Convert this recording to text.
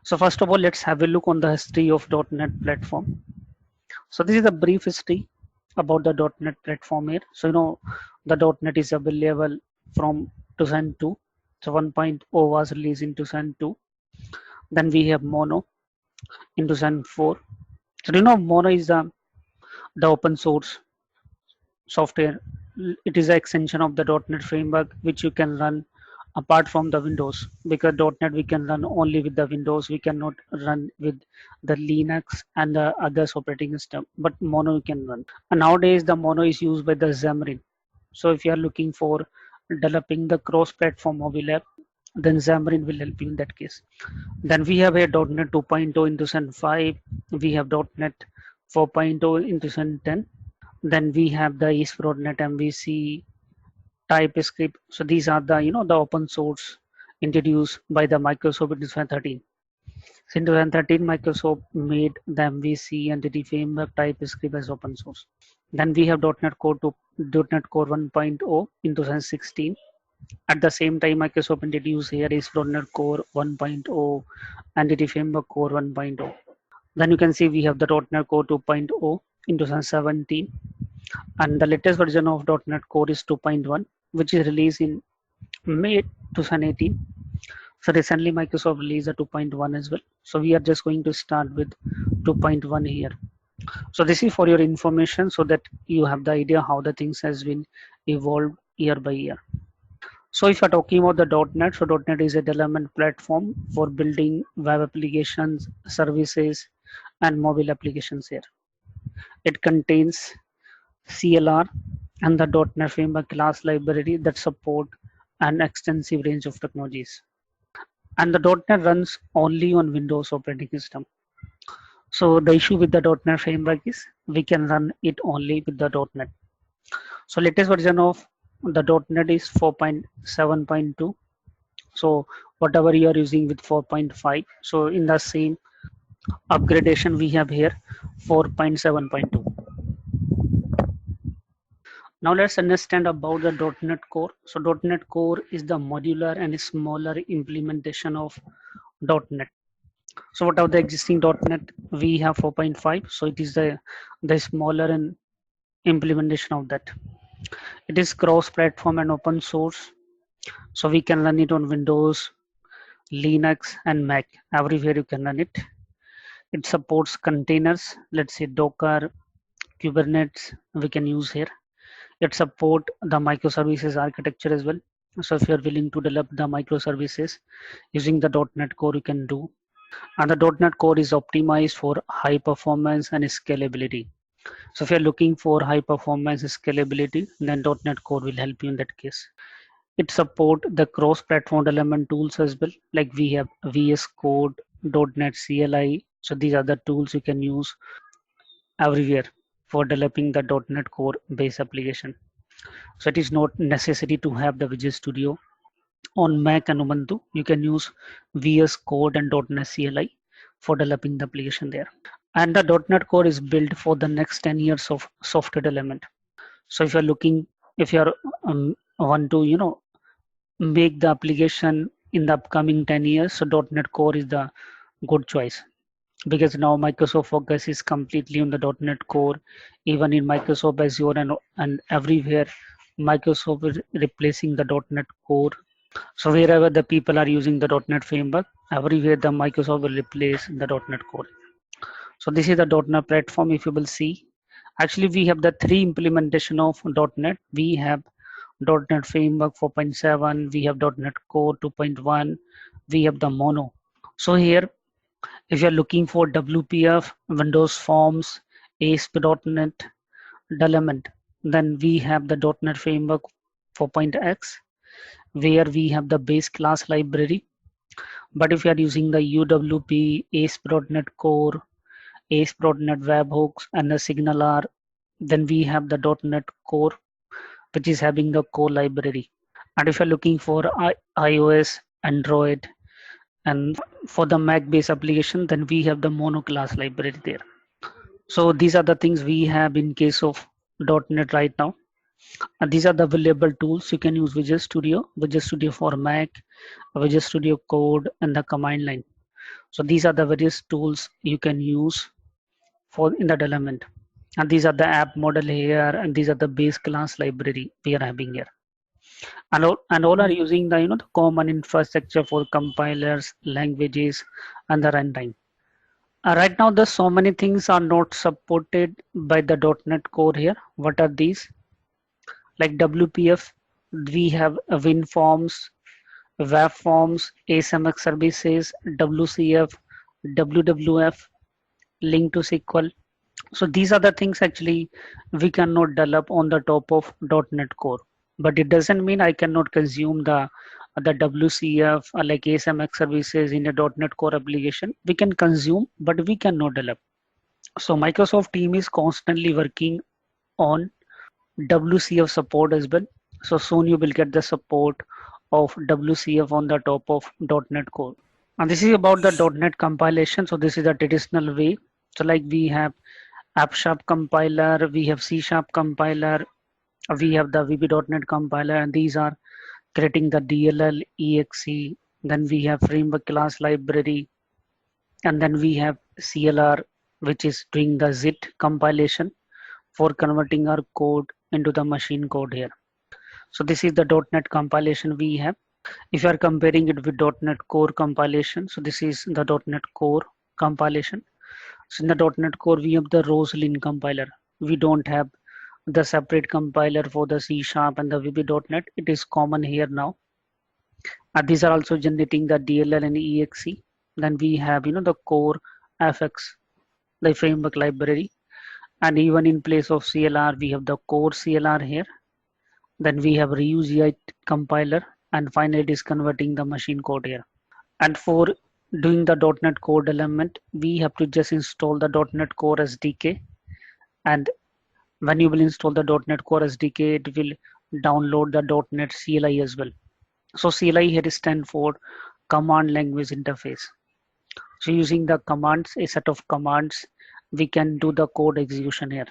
So first of all, let's have a look on the history of .NET platform. So this is a brief history about the .NET platform here. So the .NET is available from 2002. So 1.0 was released in 2002. Then we have Mono in 2004. So Mono is the open source software. It is an extension of the .NET framework which you can run apart from the Windows, because .NET we can run only with the Windows. We cannot run with the Linux and the others operating system, but Mono you can run. And nowadays the Mono is used by the Xamarin. So if you are looking for developing the cross-platform mobile app, then Xamarin will help you in that case. Then we have a .NET 2.0 in 2005. We have .NET 4.0 in 2010. Then we have the ASP.NET MVC, TypeScript. So these are the the open source introduced by the Microsoft in 2013. So in 2013, Microsoft made the MVC entity framework TypeScript as open source. Then we have .NET Core to .NET Core 1.0 in 2016. At the same time, Microsoft introduced here is .NET Core 1.0 entity framework Core 1.0. Then you can see we have the .NET Core 2.0 in 2017, and the latest version of .NET Core is 2.1, which is released in May 2018. So recently Microsoft released a 2.1 as well. So we are just going to start with 2.1 here. So this is for your information so that you have the idea how the things has been evolved year by year. So if you're talking about the .NET, so .NET is a development platform for building web applications, services, and mobile applications here. It contains CLR and the .NET Framework class library that support an extensive range of technologies. And the .NET runs only on Windows operating system. So the issue with the .NET Framework is we can run it only with the .NET. So latest version of the .NET is 4.7.2. So whatever you are using with 4.5, so in the same upgradation we have here 4.7.2. Now let's understand about the .NET Core. So .NET Core is the modular and smaller implementation of .NET. So what are the existing .NET? We have 4.5. So it is the smaller and implementation of that. It is cross-platform and open source. So we can run it on Windows, Linux, and Mac. Everywhere you can run it. It supports containers. Let's say Docker, Kubernetes. We can use here. It support the microservices architecture as well. So if you're willing to develop the microservices using the .NET Core, you can do. And the .NET Core is optimized for high performance and scalability. So if you're looking for high performance scalability, then .NET Core will help you in that case. It support the cross-platform development tools as well. Like we have VS Code, .NET CLI. So these are the tools you can use everywhere for developing the .NET Core base application. So it is not necessary to have the Visual Studio on Mac and Ubuntu. You can use VS Code and .NET CLI for developing the application there. And the .NET Core is built for the next 10 years of software development. So if you're looking, if you're want to make the application in the upcoming 10 years, so .NET Core is the good choice, because now Microsoft focus is completely on the .NET Core. Even in Microsoft Azure and everywhere, Microsoft is replacing the .NET Core. So wherever the people are using the .NET framework, everywhere the Microsoft will replace the .NET Core. So this is the .NET platform. If you will see, actually we have the three implementation of .NET. We have .NET Framework 4.7, we have .NET Core 2.1, we have the Mono. So here, if you're looking for WPF, Windows Forms, ASP.NET development, then we have the .NET Framework 4.x, where we have the base class library. But if you are using the UWP, ASP.NET Core, ASP.NET Webhooks, and the SignalR, then we have the .NET Core, which is having the core library. And if you're looking for iOS, Android, and for the Mac based application, then we have the Mono class library there. So these are the things we have in case of .NET right now. And these are the available tools. You can use Visual Studio for Mac, Visual Studio Code, and the command line. So these are the various tools you can use for in that element. And these are the app model here, and these are the base class library we are having here. And all are using the the common infrastructure for compilers, languages, and the runtime. Right now, there's so many things are not supported by the .NET Core here. What are these? Like WPF, we have WinForms, WebForms, ASMX services, WCF, WWF, link to SQL. So these are the things actually we cannot develop on the top of .NET Core. But it doesn't mean I cannot consume the WCF or like ASMX services in a .NET Core application. We can consume, but we cannot develop. So Microsoft team is constantly working on WCF support as well. So soon you will get the support of WCF on the top of .NET Core. And this is about the .NET compilation. So this is the traditional way. So like we have App Sharp compiler, we have C Sharp compiler, we have the VB.NET compiler, and these are creating the DLL, EXE. Then we have framework class library, and then we have CLR, which is doing the ZIT compilation for converting our code into the machine code here. So this is the .NET compilation we have. If you are comparing it with .NET Core compilation, so this is the .NET Core compilation. So in the .NET Core, we have the Roslyn compiler. We don't have the separate compiler for the C Sharp and the VB.NET. It is common here now. And these are also generating the DLL and EXE. Then we have the core FX, the framework library. And even in place of CLR, we have the core CLR here. Then we have reuse EI compiler, and finally it is converting the machine code here. And for doing the .NET Core element, we have to just install the .NET Core SDK. And when you will install the .NET Core SDK, it will download the .NET CLI as well. So CLI here stands for Command Language Interface. So using the commands, a set of commands, we can do the code execution here.